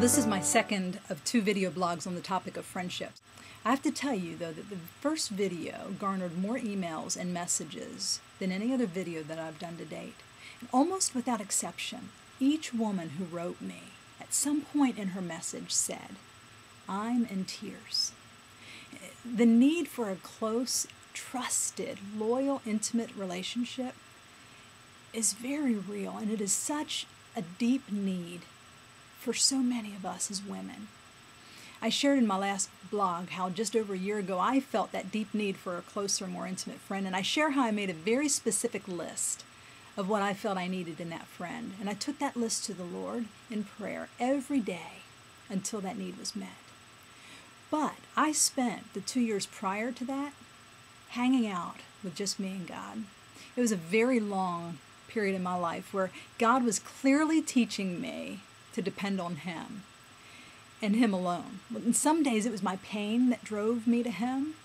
This is my second of 2 video blogs on the topic of friendships. I have to tell you, though, that the first video garnered more emails and messages than any other video that I've done to date. And almost without exception, each woman who wrote me at some point in her message said, "I'm in tears." The need for a close, trusted, loyal, intimate relationship is very real, and it is such a deep need for so many of us as women. I shared in my last blog how just over a year ago I felt that deep need for a closer, more intimate friend, and I share how I made a very specific list of what I felt I needed in that friend, and I took that list to the Lord in prayer every day until that need was met. But I spent the 2 years prior to that hanging out with just me and God. It was a very long period in my life where God was clearly teaching me to depend on Him and Him alone. And some days it was my pain that drove me to Him.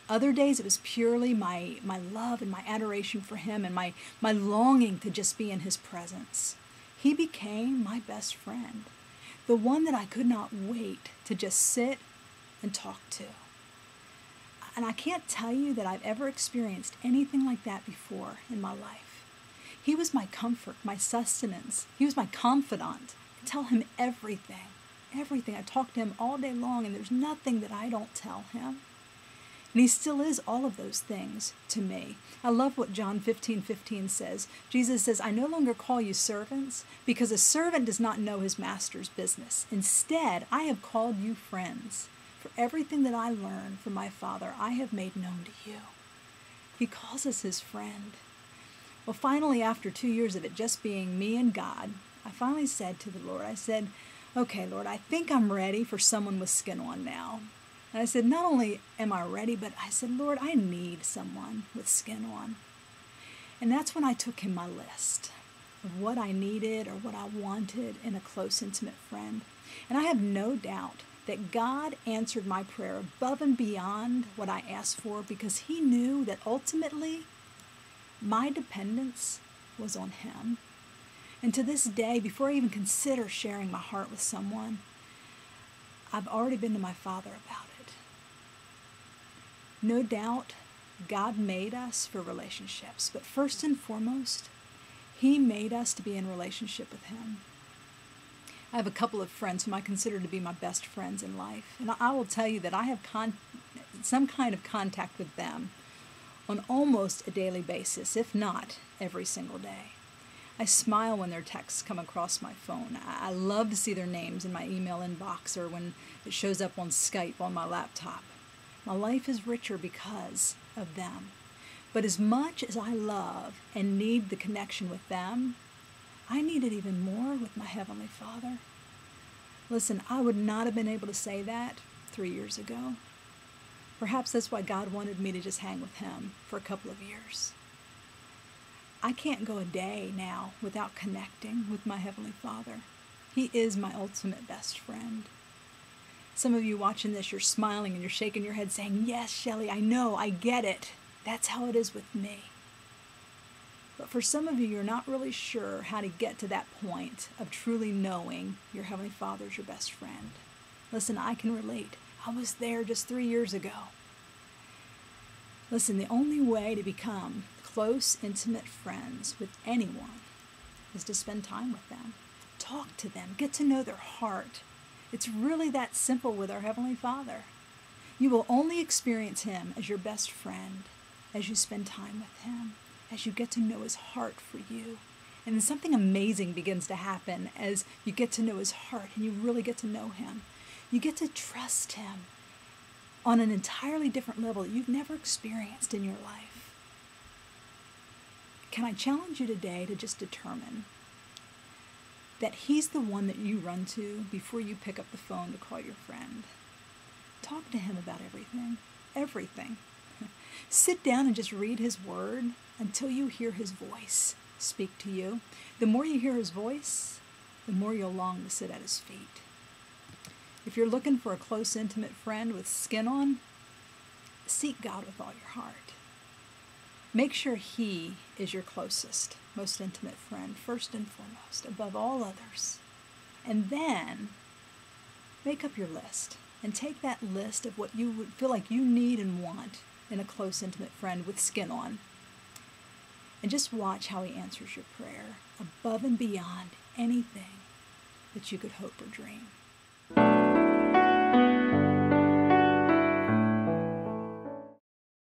Other days it was purely my love and my adoration for Him and my longing to just be in His presence. He became my best friend, the one that I could not wait to just sit and talk to. And I can't tell you that I've ever experienced anything like that before in my life. He was my comfort, my sustenance. He was my confidant. I tell Him everything, everything. I talk to Him all day long, and there's nothing that I don't tell Him. And He still is all of those things to me. I love what John 15:15 says. Jesus says, "I no longer call you servants, because a servant does not know his master's business. Instead, I have called you friends. For everything that I learned from my Father, I have made known to you." He calls us His friend. Well, finally, after 2 years of it just being me and God, I finally said to the Lord, I said, "Okay, Lord, I think I'm ready for someone with skin on now." And I said, not only am I ready, but I said, "Lord, I need someone with skin on." And that's when I took Him my list of what I needed or what I wanted in a close, intimate friend. And I have no doubt that God answered my prayer above and beyond what I asked for, because He knew that ultimately my dependence was on Him. And to this day, before I even consider sharing my heart with someone, I've already been to my Father about it. No doubt, God made us for relationships, but first and foremost, He made us to be in relationship with Him. I have a couple of friends whom I consider to be my best friends in life, and I will tell you that I have some kind of contact with them on almost a daily basis, if not every single day. I smile when their texts come across my phone. I love to see their names in my email inbox or when it shows up on Skype on my laptop. My life is richer because of them. But as much as I love and need the connection with them, I need it even more with my Heavenly Father. Listen, I would not have been able to say that 3 years ago. Perhaps that's why God wanted me to just hang with Him for a couple of years. I can't go a day now without connecting with my Heavenly Father. He is my ultimate best friend. Some of you watching this, you're smiling and you're shaking your head saying, "Yes, Shelley, I know, I get it. That's how it is with me." But for some of you, you're not really sure how to get to that point of truly knowing your Heavenly Father is your best friend. Listen, I can relate. I was there just 3 years ago. Listen, the only way to become close, intimate friends with anyone is to spend time with them. Talk to them. Get to know their heart. It's really that simple with our Heavenly Father. You will only experience Him as your best friend as you spend time with Him, as you get to know His heart for you. And then something amazing begins to happen as you get to know His heart and you really get to know Him. You get to trust Him on an entirely different level that you've never experienced in your life. Can I challenge you today to just determine that He's the one that you run to before you pick up the phone to call your friend? Talk to Him about everything, everything. Sit down and just read His Word until you hear His voice speak to you. The more you hear His voice, the more you'll long to sit at His feet. If you're looking for a close, intimate friend with skin on, seek God with all your heart. Make sure He is your closest, most intimate friend, first and foremost, above all others. And then make up your list and take that list of what you would feel like you need and want in a close, intimate friend with skin on. And just watch how he answers your prayer above and beyond anything that you could hope or dream.